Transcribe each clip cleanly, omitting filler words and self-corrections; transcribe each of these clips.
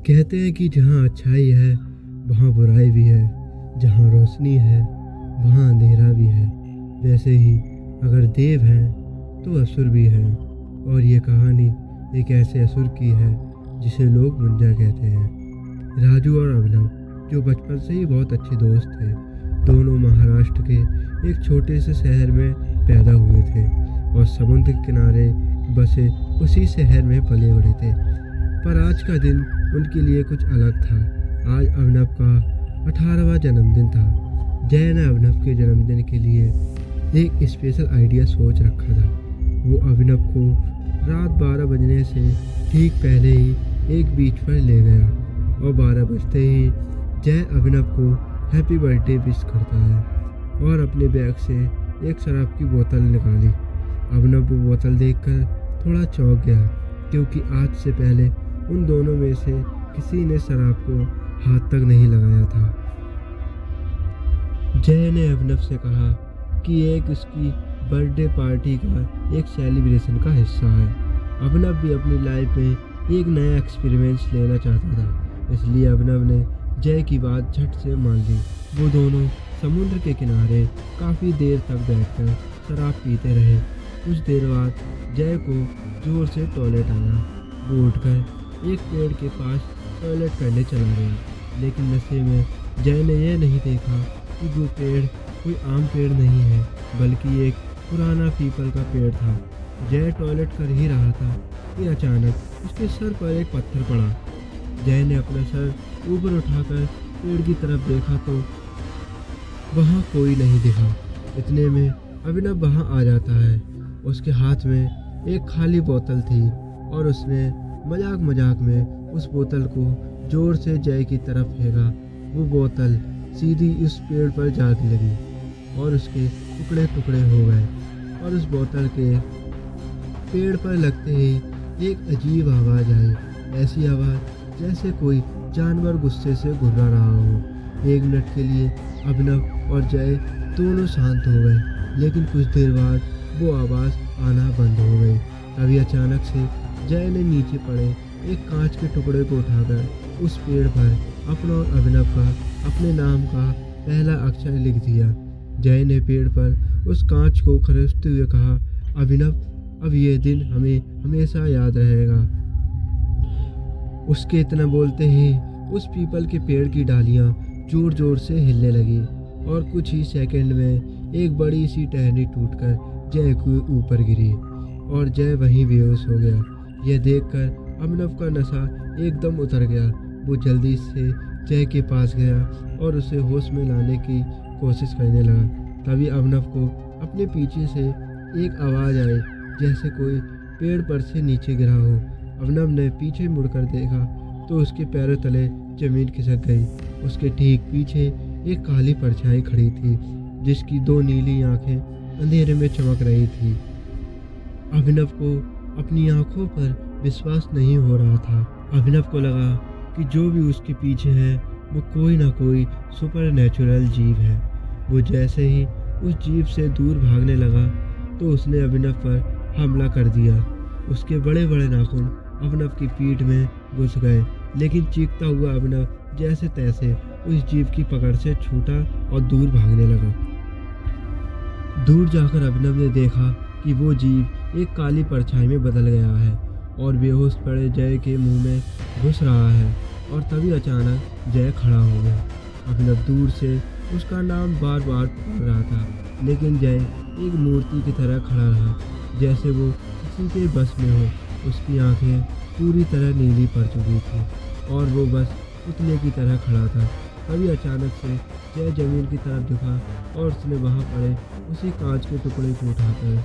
कहते हैं कि जहाँ अच्छाई है वहाँ बुराई भी है, जहाँ रोशनी है वहाँ अंधेरा भी है। वैसे ही अगर देव हैं तो असुर भी हैं, और ये कहानी एक ऐसे असुर की है जिसे लोग मुंजा कहते हैं। राजू और अभिनव जो बचपन से ही बहुत अच्छे दोस्त थे, दोनों महाराष्ट्र के एक छोटे से शहर में पैदा हुए थे और समुद्र के किनारे बसे उसी शहर में पले बड़े थे। पर आज का दिन उनके लिए कुछ अलग था। आज अभिनव का 18वां जन्मदिन था। जय ने अभिनव के जन्मदिन के लिए एक स्पेशल आइडिया सोच रखा था। वो अभिनव को रात 12 बजने से ठीक पहले ही एक बीच पर ले गया और 12 बजते ही जय अभिनव को हैप्पी बर्थडे विश करता है और अपने बैग से एक शराब की बोतल निकाली। अभिनव वो बोतल देखकर थोड़ा चौंक गया, क्योंकि आज से पहले उन दोनों में से किसी ने शराब को हाथ तक नहीं लगाया था। जय ने अभिनव से कहा कि एक उसकी बर्थडे पार्टी का एक सेलिब्रेशन का हिस्सा है। अभिनव भी अपनी लाइफ में एक नया एक्सपीरियंस लेना चाहता था, इसलिए अभिनव ने जय की बात झट से मान ली। वो दोनों समुद्र के किनारे काफ़ी देर तक बैठकर शराब पीते रहे। कुछ देर बाद जय को जोर से टॉयलेट आया। वो उठकर एक पेड़ के पास टॉयलेट करने चला गया, लेकिन नशे में जय ने यह नहीं देखा कि वो पेड़ कोई आम पेड़ नहीं है, बल्कि एक पुराना पीपल का पेड़ था। जय टॉयलेट कर ही रहा था कि अचानक उसके सर पर एक पत्थर पड़ा। जय ने अपना सर ऊपर उठाकर पेड़ की तरफ देखा तो वहाँ कोई नहीं दिखा। इतने में अभिनव वहाँ आ जाता है। उसके हाथ में एक खाली बोतल थी और उसने मजाक मजाक में उस बोतल को जोर से जय की तरफ फेंका। वो बोतल सीधी उस पेड़ पर जाने लगी और उसके टुकड़े टुकड़े हो गए और उस बोतल के पेड़ पर लगते ही एक अजीब आवाज़ आई। ऐसी आवाज़ जैसे कोई जानवर गुस्से से घुर्रा रहा हो। 1 मिनट के लिए अभिनव और जय दोनों शांत हो गए, लेकिन कुछ देर बाद वो आवाज़ आना बंद हो गई। तभी अचानक से जय ने नीचे पड़े एक कांच के टुकड़े को उठाकर उस पेड़ पर अपना और अभिनव का अपने नाम का पहला अक्षर लिख दिया। जय ने पेड़ पर उस कांच को खरीदते हुए कहा, अभिनव, अब ये दिन हमें हमेशा याद रहेगा। उसके इतना बोलते ही उस पीपल के पेड़ की डालियां जोर जोर से हिलने लगी और कुछ ही सेकंड में एक बड़ी सी टहनी टूटकर जय के ऊपर गिरी और जय वहीं बेहोश हो गया। यह देखकर अभिनव का नशा एकदम उतर गया। वो जल्दी से जय के पास गया और उसे होश में लाने की कोशिश करने लगा। तभी अभिनव को अपने पीछे से एक आवाज़ आई, जैसे कोई पेड़ पर से नीचे गिरा हो। अभिनव ने पीछे मुड़कर देखा तो उसके पैरों तले जमीन खिसक गई। उसके ठीक पीछे एक काली परछाई खड़ी थी, जिसकी 2 नीली आंखें अंधेरे में चमक रही थी। अभिनव को अपनी आंखों पर विश्वास नहीं हो रहा था। अभिनव को लगा कि जो भी उसके पीछे है वो कोई ना कोई सुपर नेचुरल जीव है। वो जैसे ही उस जीव से दूर भागने लगा तो उसने अभिनव पर हमला कर दिया। उसके बड़े बड़े नाखून अभिनव की पीठ में घुस गए, लेकिन चीखता हुआ अभिनव जैसे तैसे उस जीव की पकड़ से छूटा और दूर भागने लगा। दूर जाकर अभिनव ने देखा कि वो जीव एक काली परछाई में बदल गया है और बेहोश पड़े जय के मुंह में घुस रहा है। और तभी अचानक जय खड़ा हो गया। अभिनव दूर से उसका नाम बार बार पुकार रहा था, लेकिन जय एक मूर्ति की तरह खड़ा रहा, जैसे वो किसी के बस में हो। उसकी आंखें पूरी तरह नीली पड़ चुकी थी और वो बस पुतले की तरह खड़ा था। तभी अचानक से जय जमीन की तरफ झुका और उसने वहाँ पड़े उसी कांच के टुकड़े को उठाकर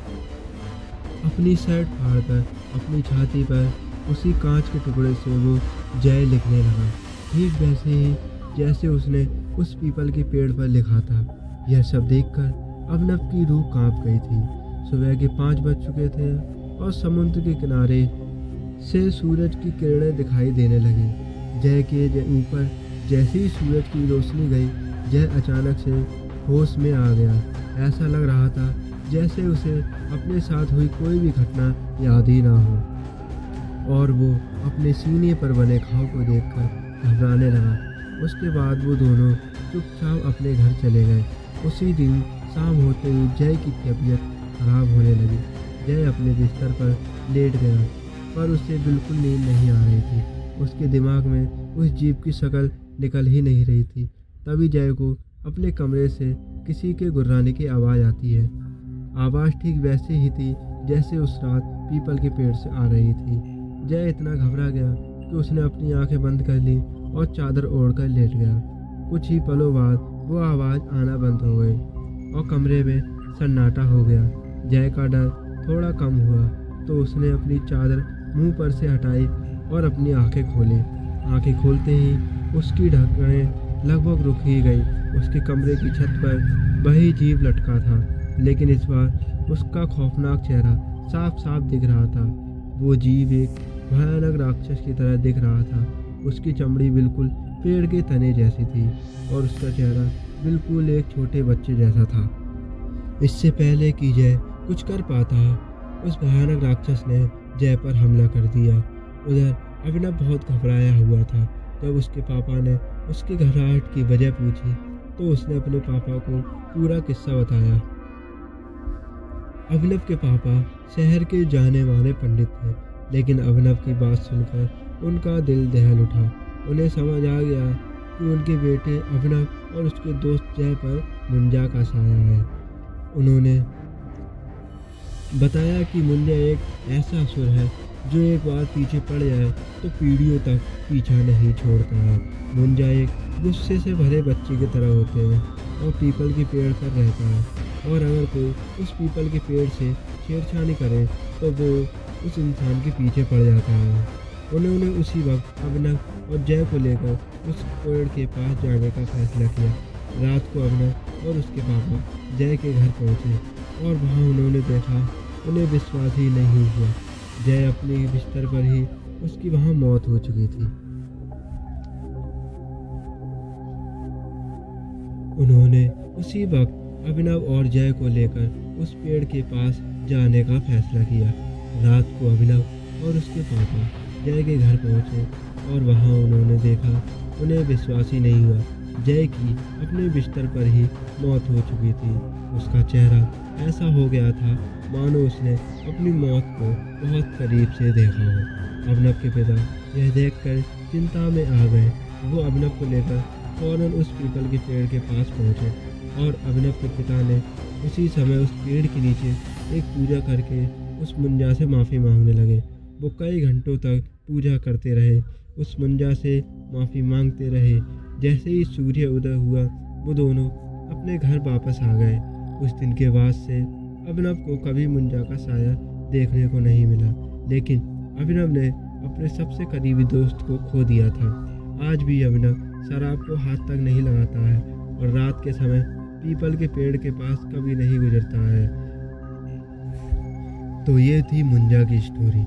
अपनी शर्ट फाड़कर अपनी छाती पर उसी कांच के टुकड़े से वो जय लिखने लगा, ठीक वैसे ही जैसे उसने उस पीपल के पेड़ पर लिखा था। यह सब देखकर अभिनव की रूह कांप गई थी। सुबह के 5 बज चुके थे और समुद्र के किनारे से सूरज की किरणें दिखाई देने लगी। जय के ऊपर जैसे ही सूरज की रोशनी गई, जय अचानक से होश में आ गया। ऐसा लग रहा था जैसे उसे अपने साथ हुई कोई भी घटना याद ही ना हो। और वो अपने सीने पर बने घाव को देखकर घबराने लगा। उसके बाद वो दोनों चुपचाप अपने घर चले गए। उसी दिन शाम होते ही जय की तबीयत खराब होने लगी। जय अपने बिस्तर पर लेट गया, पर उसे बिल्कुल नींद नहीं आ रही थी। उसके दिमाग में उस जीप की शक्ल निकल ही नहीं रही थी। तभी जय को अपने कमरे से किसी के गुर्राने की आवाज़ आती है। आवाज़ ठीक वैसे ही थी जैसे उस रात पीपल के पेड़ से आ रही थी। जय इतना घबरा गया कि उसने अपनी आंखें बंद कर ली और चादर ओढ़कर लेट गया। कुछ ही पलों बाद वो आवाज़ आना बंद हो गई और कमरे में सन्नाटा हो गया। जय का डर थोड़ा कम हुआ तो उसने अपनी चादर मुंह पर से हटाई और अपनी आंखें खोली। आंखें खोलते ही उसकी धड़कनें लगभग रुक ही गई। उसके कमरे की छत पर वही जीव लटका था, लेकिन इस बार उसका खौफनाक चेहरा साफ साफ दिख रहा था। वो जीव एक भयानक राक्षस की तरह दिख रहा था। उसकी चमड़ी बिल्कुल पेड़ के तने जैसी थी और उसका चेहरा बिल्कुल एक छोटे बच्चे जैसा था। इससे पहले कि जय कुछ कर पाता, उस भयानक राक्षस ने जय पर हमला कर दिया। उधर अभिनव बहुत घबराया हुआ था। जब उसके पापा ने उसकी घबराहट की वजह पूछी तो उसने अपने पापा को पूरा किस्सा बताया। अभिनव के पापा शहर के जाने माने पंडित थे, लेकिन अभिनव की बात सुनकर उनका दिल दहल उठा। उन्हें समझ आ गया कि उनके बेटे अभिनव और उसके दोस्त जय पर मुंजा का साया है। उन्होंने बताया कि मुंजा एक ऐसा असुर है जो एक बार पीछे पड़ जाए तो पीढ़ियों तक पीछा नहीं छोड़ता है। मुंजा एक गुस्से से भरे बच्चे की तरह होते हैं और पीपल के पेड़ पर रहता है, और अगर कोई उस पीपल के पेड़ से छेड़छानी करे तो वो उस इंसान के पीछे पड़ जाता है। उन्होंने उसी वक्त अभिनव और जय को लेकर उस पेड़ के पास जाने का फैसला किया। रात को अभिनव और उसके पापा जय के घर पहुंचे और वहां उन्होंने देखा। उन्हें विश्वास ही नहीं हुआ। जय अपने बिस्तर पर ही उसकी वहां मौत हो चुकी थी। उन्होंने उसी वक्त अभिनव और जय को लेकर उस पेड़ के पास जाने का फैसला किया। रात को अभिनव और उसके पापा जय के घर पहुंचे और वहां उन्होंने देखा। उन्हें विश्वास ही नहीं हुआ। जय की अपने बिस्तर पर ही मौत हो चुकी थी। उसका चेहरा ऐसा हो गया था मानो उसने अपनी मौत को बहुत करीब से देखा हो। अभिनव के पिता यह देखकर चिंता में आ गए। वो अभिनव को लेकर फौरन उस पीपल के पेड़ के पास पहुंचे और अभिनव के पिता ने उसी समय उस पेड़ के नीचे एक पूजा करके उस मुंजा से माफ़ी मांगने लगे। वो कई घंटों तक पूजा करते रहे, उस मुंजा से माफ़ी मांगते रहे। जैसे ही सूर्य उदय हुआ वो दोनों अपने घर वापस आ गए। उस दिन के बाद से अभिनव को कभी मुंजा का साया देखने को नहीं मिला, लेकिन अभिनव ने अपने सबसे करीबी दोस्त को खो दिया था। आज भी अभिनव शराब को हाथ तक नहीं लगाता है और रात के समय पीपल के पेड़ के पास कभी नहीं गुजरता है। तो ये थी मुंजा की स्टोरी।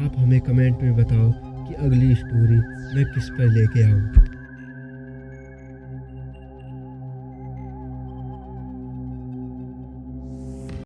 आप हमें कमेंट में बताओ कि अगली स्टोरी मैं किस पर लेके आऊँ।